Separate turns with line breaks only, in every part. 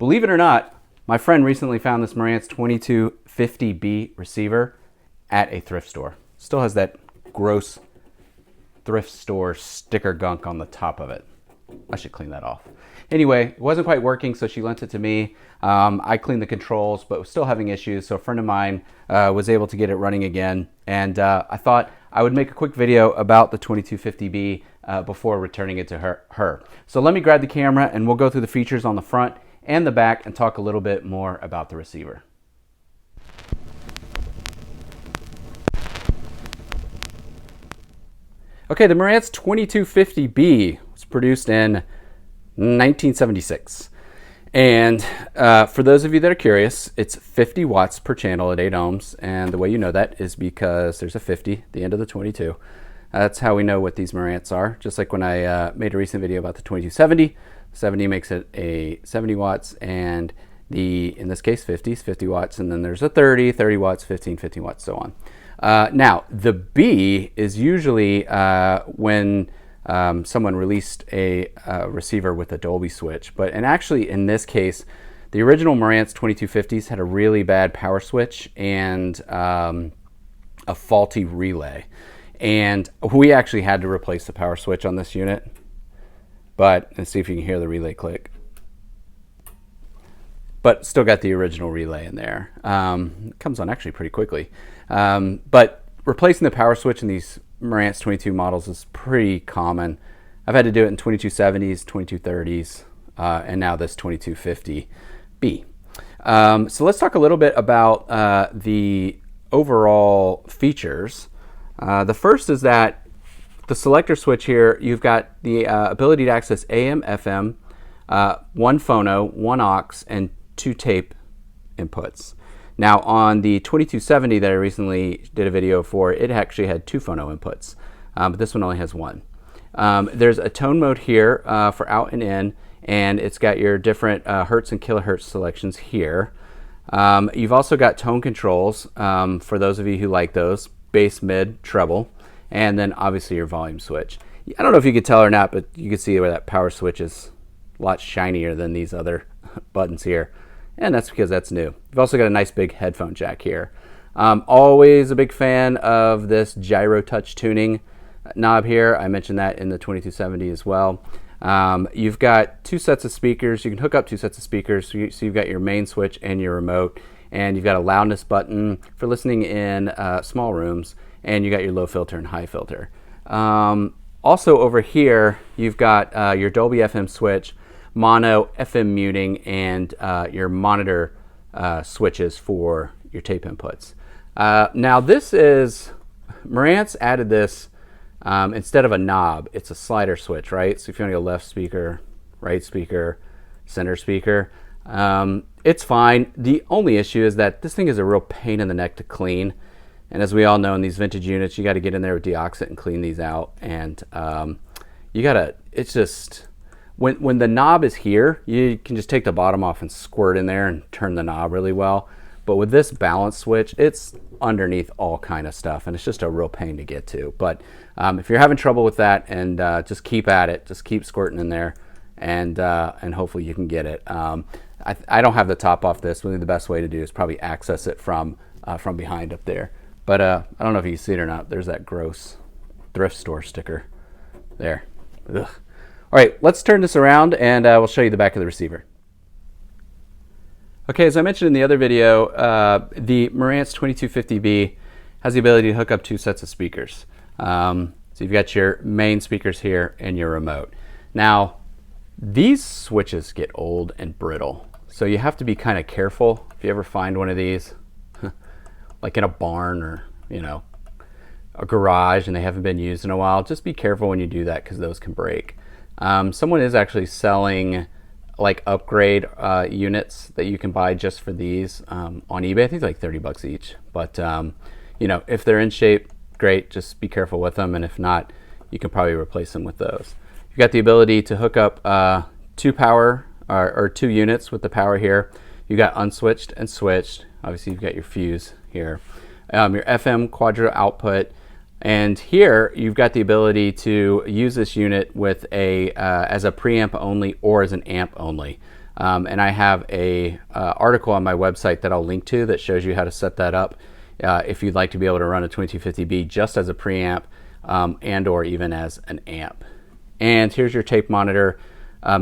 Believe it or not, my friend recently found this Marantz 2250B receiver at a thrift store. Still has that gross thrift store sticker gunk on the top of it. I should clean that off. Anyway, it wasn't quite working, so she lent it to me. I cleaned the controls, but was still having issues. So a friend of mine was able to get it running again. And I thought I would make a quick video about the 2250B before returning it to her. So let me grab the camera and we'll go through the features on the front and the back and talk a little bit more about the receiver. Okay, the Marantz 2250B was produced in 1976. And for those of you that are curious, it's 50 watts per channel at 8 ohms. And the way you know that is because there's a 50 at the end of the 22. That's how we know what these Marantz are. Just like when I made a recent video about the 2270, 70 makes it a 70 watts, and in this case 50 is 50 watts, and then there's a 30 watts, 15 watts, so on. Now, the B is usually when someone released a receiver with a Dolby switch. And actually, in this case, the original Marantz 2250s had a really bad power switch and a faulty relay. And we actually had to replace the power switch on this unit. But let's see if you can hear the relay click. But still got the original relay in there. It comes on actually pretty quickly. But replacing the power switch in these Marantz 22 models is pretty common. I've had to do it in 2270s, 2230s, and now this 2250B. So let's talk a little bit about the overall features. The first is that the selector switch here, you've got the ability to access AM, FM, one phono, one aux, and 2 tape inputs. Now on the 2270 that I recently did a video for, it actually had 2 phono inputs, but this one only has 1. There's a tone mode here for out and in, and it's got your different hertz and kilohertz selections here. You've also got tone controls for those of you who like those, bass, mid, treble, and then obviously your volume switch. I don't know if you could tell or not, but you can see where that power switch is a lot shinier than these other buttons here. And that's because that's new. You've also got a nice big headphone jack here. Always a big fan of this gyro touch tuning knob here. I mentioned that in the 2270 as well. You've got 2 sets of speakers. You can hook up 2 sets of speakers. So you've got your main switch and your remote. And you've got a loudness button for listening in small rooms. And you got your low filter and high filter. Also over here, you've got your Dolby FM switch, mono, FM muting, and your monitor switches for your tape inputs. Now this is, Marantz added this instead of a knob, it's a slider switch, right? So if you want to go left speaker, right speaker, center speaker, it's fine. The only issue is that this thing is a real pain in the neck to clean. And as we all know, in these vintage units, you got to get in there with deoxit and clean these out. And you gotta, it's just, when the knob is here, you can just take the bottom off and squirt in there and turn the knob really well. But with this balance switch, it's underneath all kind of stuff, and it's just a real pain to get to. But if you're having trouble with that, and just keep at it, just keep squirting in there, and hopefully you can get it. I don't have the top off this. Really, the best way to do is probably access it from behind up there. But I don't know if you can see it or not. There's that gross thrift store sticker there. Ugh. All right, let's turn this around and we'll show you the back of the receiver. Okay, as I mentioned in the other video, the Marantz 2250B has the ability to hook up 2 sets of speakers. So you've got your main speakers here and your remote. Now, these switches get old and brittle, so you have to be kind of careful if you ever find one of these, like in a barn or, you know, a garage and they haven't been used in a while. Just be careful when you do that because those can break. Someone is actually selling like upgrade units that you can buy just for these on eBay. I think they're like 30 bucks each. But you know, if they're in shape, great. Just be careful with them, and if not, you can probably replace them with those. You've got the ability to hook up 2 power or 2 units with the power here. You've got unswitched and switched. Obviously, you've got your fuse here. Your FM quadro output. And here you've got the ability to use this unit with as a preamp only or as an amp only. And I have a article on my website that I'll link to that shows you how to set that up if you'd like to be able to run a 2250B just as a preamp and or even as an amp. And here's your tape monitor,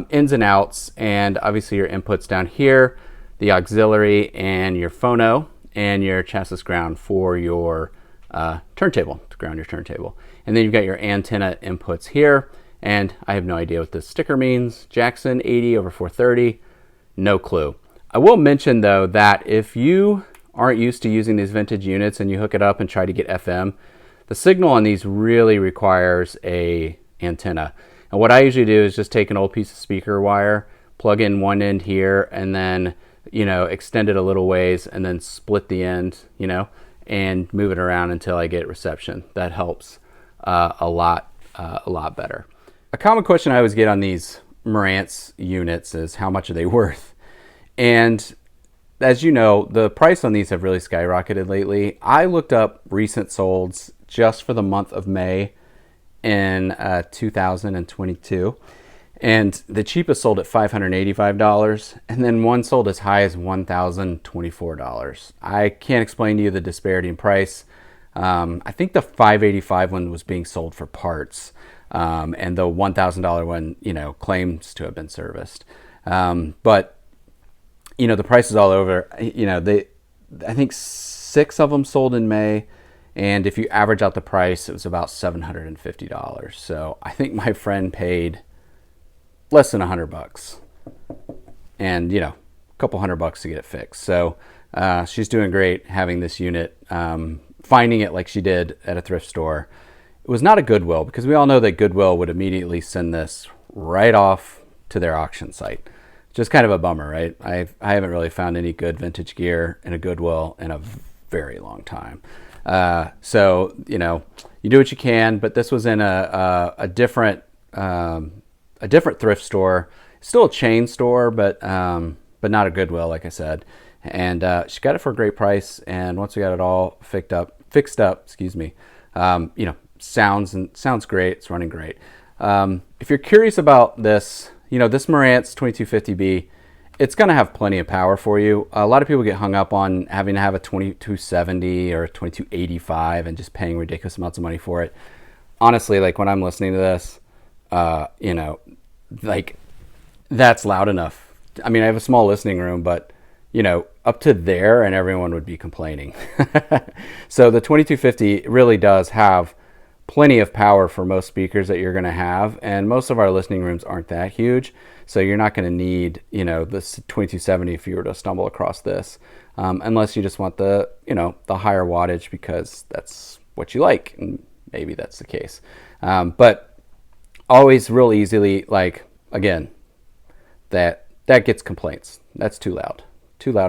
ins and outs, and obviously your inputs down here, the auxiliary and your phono, and your chassis ground for your turntable, to ground your turntable. And then you've got your antenna inputs here, and I have no idea what this sticker means. Jackson 80/430, no clue. I will mention though that if you aren't used to using these vintage units and you hook it up and try to get FM, the signal on these really requires a antenna. And what I usually do is just take an old piece of speaker wire, plug in one end here, and then extend it a little ways, and then split the end, and move it around until I get reception. That helps a lot better. A common question I always get on these Marantz units is how much are they worth? And as you know, the price on these have really skyrocketed lately. I looked up recent solds just for the month of May in 2022. And the cheapest sold at $585, and then one sold as high as $1,024. I can't explain to you the disparity in price. I think the $585 one was being sold for parts, and the $1,000 one, claims to have been serviced. But the price is all over. I think 6 of them sold in May, and if you average out the price, it was about $750. So I think my friend paid less than $100, and a couple $100 to get it fixed. So she's doing great having this unit, finding it like she did at a thrift store. It was not a Goodwill, because we all know that Goodwill would immediately send this right off to their auction site. Just kind of a bummer, right? I haven't really found any good vintage gear in a Goodwill in a very long time. So you do what you can, but this was in a different thrift store, still a chain store, but not a Goodwill, like I said. And she got it for a great price. And once we got it all fixed up, sounds great. It's running great. If you're curious about this, this Marantz 2250B, it's going to have plenty of power for you. A lot of people get hung up on having to have a 2270 or a 2285 and just paying ridiculous amounts of money for it. Honestly, like when I'm listening to this, that's loud enough. I mean, I have a small listening room, but up to there and everyone would be complaining. So the 2250 really does have plenty of power for most speakers that you're going to have, and most of our listening rooms aren't that huge, so you're not going to need this 2270 if you were to stumble across this, unless you just want the the higher wattage because that's what you like, and maybe that's the case. But always real easily, again, that gets complaints. That's too loud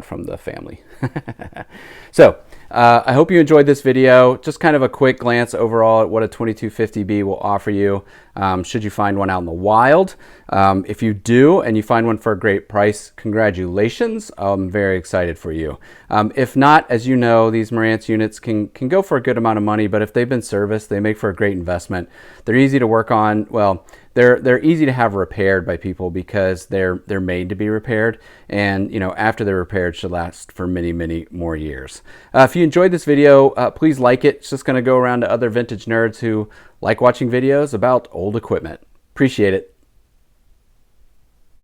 from the family. So I hope you enjoyed this video. Just kind of a quick glance overall at what a 2250B will offer you should you find one out in the wild. If you do and you find one for a great price, congratulations. I'm very excited for you. If not, as you know, these Marantz units can go for a good amount of money, but if they've been serviced, they make for a great investment. They're easy to work on. Well, they're easy to have repaired by people because they're made to be repaired, and after they're repaired should last for many more years. If you enjoyed this video, please like it. It's just going to go around to other vintage nerds who like watching videos about old equipment. Appreciate it.